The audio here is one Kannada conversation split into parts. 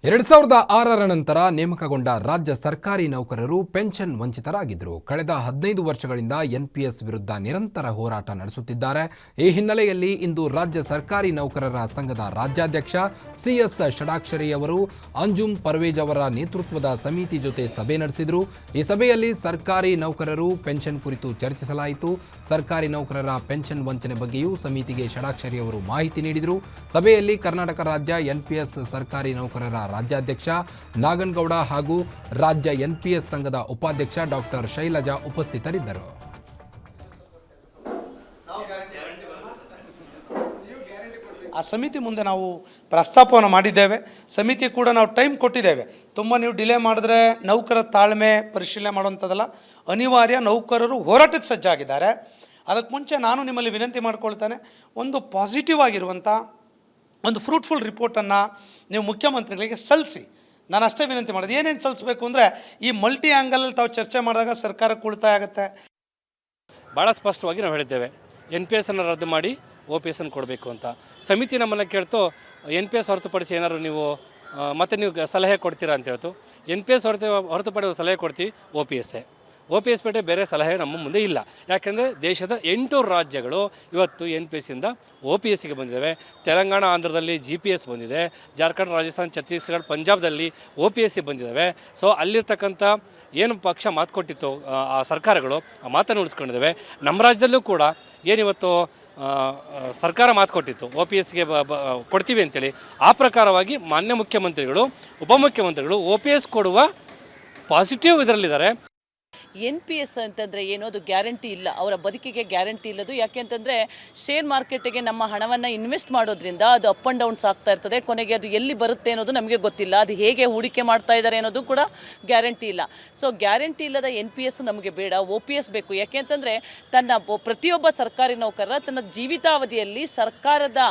2006ರ ನಂತರ ನೇಮಕಗೊಂಡ ರಾಜ್ಯ ಸರ್ಕಾರಿ ನೌಕರರು ಪೆನ್ಷನ್ ವಂಚಿತರಾಗಿದ್ದರು. ಕಳೆದ 15 ವರ್ಷಗಳಿಂದ ಎನ್ಪಿಎಸ್ ವಿರುದ್ಧ ನಿರಂತರ ಹೋರಾಟ ನಡೆಸುತ್ತಿದ್ದಾರೆ. ಈ ಹಿನ್ನೆಲೆಯಲ್ಲಿ ಇಂದು ರಾಜ್ಯ ಸರ್ಕಾರಿ ನೌಕರರ ಸಂಘದ ರಾಜ್ಯಾಧ್ಯಕ್ಷ ಸಿಎಸ್ ಷಡಾಕ್ಷರಿ ಅವರು ಅಂಜುಮ್ ಪರ್ವೇಜ್ ಅವರ ನೇತೃತ್ವದ ಸಮಿತಿ ಜೊತೆ ಸಭೆ ನಡೆಸಿದರು. ಈ ಸಭೆಯಲ್ಲಿ ಸರ್ಕಾರಿ ನೌಕರರು ಪೆನ್ಷನ್ ಕುರಿತು ಚರ್ಚಿಸಲಾಯಿತು. ಸರ್ಕಾರಿ ನೌಕರರ ಪೆನ್ಷನ್ ವಂಚನೆ ಬಗ್ಗೆಯೂ ಸಮಿತಿಗೆ ಷಡಾಕ್ಷರಿ ಅವರು ಮಾಹಿತಿ ನೀಡಿದರು. ಸಭೆಯಲ್ಲಿ ಕರ್ನಾಟಕ ರಾಜ್ಯ ಎನ್ಪಿಎಸ್ ಸರ್ಕಾರಿ ನೌಕರರ ರಾಜ್ಯಾಧ್ಯಕ್ಷ ನಾಗನಗೌಡ ಹಾಗೂ ರಾಜ್ಯ ಎನ್ಪಿಎಸ್ ಸಂಘದ ಉಪಾಧ್ಯಕ್ಷ ಡಾಕ್ಟರ್ ಶೈಲಜಾ ಉಪಸ್ಥಿತರಿದ್ದರು. ಆ ಸಮಿತಿ ಮುಂದೆ ನಾವು ಪ್ರಸ್ತಾಪವನ್ನು ಮಾಡಿದ್ದೇವೆ. ಸಮಿತಿ ಕೂಡ ನಾವು ಟೈಮ್ ಕೊಟ್ಟಿದ್ದೇವೆ. ತುಂಬ ನೀವು ಡಿಲೇ ಮಾಡಿದ್ರೆ ನೌಕರ ತಾಳ್ಮೆ ಪರಿಶೀಲನೆ ಮಾಡುವಂಥದ್ದಲ್ಲ, ಅನಿವಾರ್ಯ. ನೌಕರರು ಹೋರಾಟಕ್ಕೆ ಸಜ್ಜಾಗಿದ್ದಾರೆ. ಅದಕ್ಕೆ ಮುಂಚೆ ನಾನು ನಿಮ್ಮಲ್ಲಿ ವಿನಂತಿ ಮಾಡ್ಕೊಳ್ತೇನೆ, ಒಂದು ಪಾಸಿಟಿವ್ ಆಗಿರುವಂಥ ಒಂದು ಫ್ರೂಟ್ಫುಲ್ ರಿಪೋರ್ಟನ್ನು ನೀವು ಮುಖ್ಯಮಂತ್ರಿಗಳಿಗೆ ಸಲ್ಲಿಸಿ. ನಾನು ಅಷ್ಟೇ ವಿನಂತಿ ಮಾಡೋದು. ಏನೇನು ಸಲ್ಲಿಸಬೇಕು ಅಂದರೆ, ಈ ಮಲ್ಟಿ ಆ್ಯಂಗಲಲ್ಲಿ ತಾವು ಚರ್ಚೆ ಮಾಡಿದಾಗ ಸರ್ಕಾರಕ್ಕೆ ಉಳಿತಾಯ ಆಗುತ್ತೆ. ಭಾಳ ಸ್ಪಷ್ಟವಾಗಿ ನಾವು ಹೇಳಿದ್ದೇವೆ, ಎನ್ ಪಿ ಎಸ್ಸನ್ನು ರದ್ದು ಮಾಡಿ ಒ ಪಿ ಎಸ್ಸನ್ನು ಕೊಡಬೇಕು ಅಂತ. ಸಮಿತಿ ನಮ್ಮನ್ನು ಕೇಳ್ತು, ಎನ್ ಪಿ ಎಸ್ ಹೊರತುಪಡಿಸಿ ಏನಾದ್ರು ನೀವು ಮತ್ತೆ ನೀವು ಸಲಹೆ ಕೊಡ್ತೀರಾ ಅಂತ ಹೇಳ್ತು. ಎನ್ ಪಿ ಎಸ್ ಹೊರತುಪಡಿಸಿ ಸಲಹೆ ಕೊಡ್ತೀವಿ, ಒ ಪಿ ಎಸ್ ಬಿಟ್ಟರೆ ಬೇರೆ ಸಲಹೆ ನಮ್ಮ ಮುಂದೆ ಇಲ್ಲ. ಯಾಕೆಂದರೆ ದೇಶದ 8 ರಾಜ್ಯಗಳು ಇವತ್ತು ಎನ್ ಪಿ ಎಸ್ಸಿಂದ ಒ ಪಿ ಎಸ್ಸಿಗೆ ಬಂದಿದ್ದಾವೆ. ತೆಲಂಗಾಣ, ಆಂಧ್ರದಲ್ಲಿ ಜಿ ಪಿ ಎಸ್ ಬಂದಿದೆ. ಜಾರ್ಖಂಡ್, ರಾಜಸ್ಥಾನ್, ಛತ್ತೀಸ್ಗಢ, ಪಂಜಾಬ್ದಲ್ಲಿ ಒ ಪಿ ಎಸ್ಸಿ ಬಂದಿದ್ದಾವೆ. ಸೊ ಅಲ್ಲಿರ್ತಕ್ಕಂಥ ಏನು ಪಕ್ಷ ಮಾತು ಕೊಟ್ಟಿತ್ತು ಆ ಸರ್ಕಾರಗಳು ಆ ಮಾತನ್ನು ಉಳಿಸ್ಕೊಂಡಿದ್ದಾವೆ. ನಮ್ಮ ರಾಜ್ಯದಲ್ಲೂ ಕೂಡ ಏನಿವತ್ತು ಸರ್ಕಾರ ಮಾತು ಕೊಟ್ಟಿತ್ತು ಒ ಪಿ ಎಸ್ಗೆ ಕೊಡ್ತೀವಿ ಅಂತೇಳಿ, ಆ ಪ್ರಕಾರವಾಗಿ ಮಾನ್ಯ ಮುಖ್ಯಮಂತ್ರಿಗಳು, ಉಪಮುಖ್ಯಮಂತ್ರಿಗಳು ಒ ಪಿ ಎಸ್ ಕೊಡುವ ಪಾಸಿಟಿವ್ ಇದರಲ್ಲಿದ್ದಾರೆ. ಎನ್ ಪಿ ಎಸ್ ಅಂತಂದರೆ ಏನೋ ಅದು ಗ್ಯಾರಂಟಿ ಇಲ್ಲ, ಅವರ ಬದುಕಿಗೆ ಗ್ಯಾರಂಟಿ ಇಲ್ಲದು. ಯಾಕೆ ಅಂತಂದರೆ ಶೇರ್ ಮಾರ್ಕೆಟಿಗೆ ನಮ್ಮ ಹಣವನ್ನು ಇನ್ವೆಸ್ಟ್ ಮಾಡೋದ್ರಿಂದ ಅದು ಅಪ್ ಆ್ಯಂಡ್ ಡೌನ್ಸ್ ಆಗ್ತಾ ಇರ್ತದೆ. ಕೊನೆಗೆ ಅದು ಎಲ್ಲಿ ಬರುತ್ತೆ ಅನ್ನೋದು ನಮಗೆ ಗೊತ್ತಿಲ್ಲ. ಅದು ಹೇಗೆ ಹೂಡಿಕೆ ಮಾಡ್ತಾ ಇದ್ದಾರೆ ಅನ್ನೋದು ಕೂಡ ಗ್ಯಾರಂಟಿ ಇಲ್ಲ. ಸೊ ಗ್ಯಾರಂಟಿ ಇಲ್ಲದ ಎನ್ ಪಿ ಎಸ್ ನಮಗೆ ಬೇಡ, ಒ ಪಿ ಎಸ್ ಬೇಕು. ಯಾಕೆ ಅಂತಂದರೆ ಪ್ರತಿಯೊಬ್ಬ ಸರ್ಕಾರಿ ನೌಕರರ ತನ್ನ ಜೀವಿತಾವಧಿಯಲ್ಲಿ ಸರ್ಕಾರದ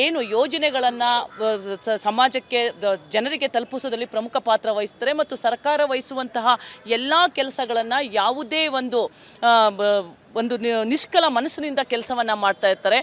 ಏನು ಯೋಜನೆಗಳನ್ನು ಸಮಾಜಕ್ಕೆ ಜನರಿಗೆ ತಲುಪಿಸೋದ್ರಲ್ಲಿ ಪ್ರಮುಖ ಪಾತ್ರ ವಹಿಸ್ತಾರೆ. ಮತ್ತು ಸರ್ಕಾರ ವಹಿಸುವಂತಹ ಎಲ್ಲ ಕೆಲಸಗಳನ್ನು ಯಾವುದೇ ಒಂದು ನಿಷ್ಕಲ ಮನಸ್ಸಿನಿಂದ ಕೆಲಸವನ್ನು ಮಾಡ್ತಾ ಇರ್ತಾರೆ.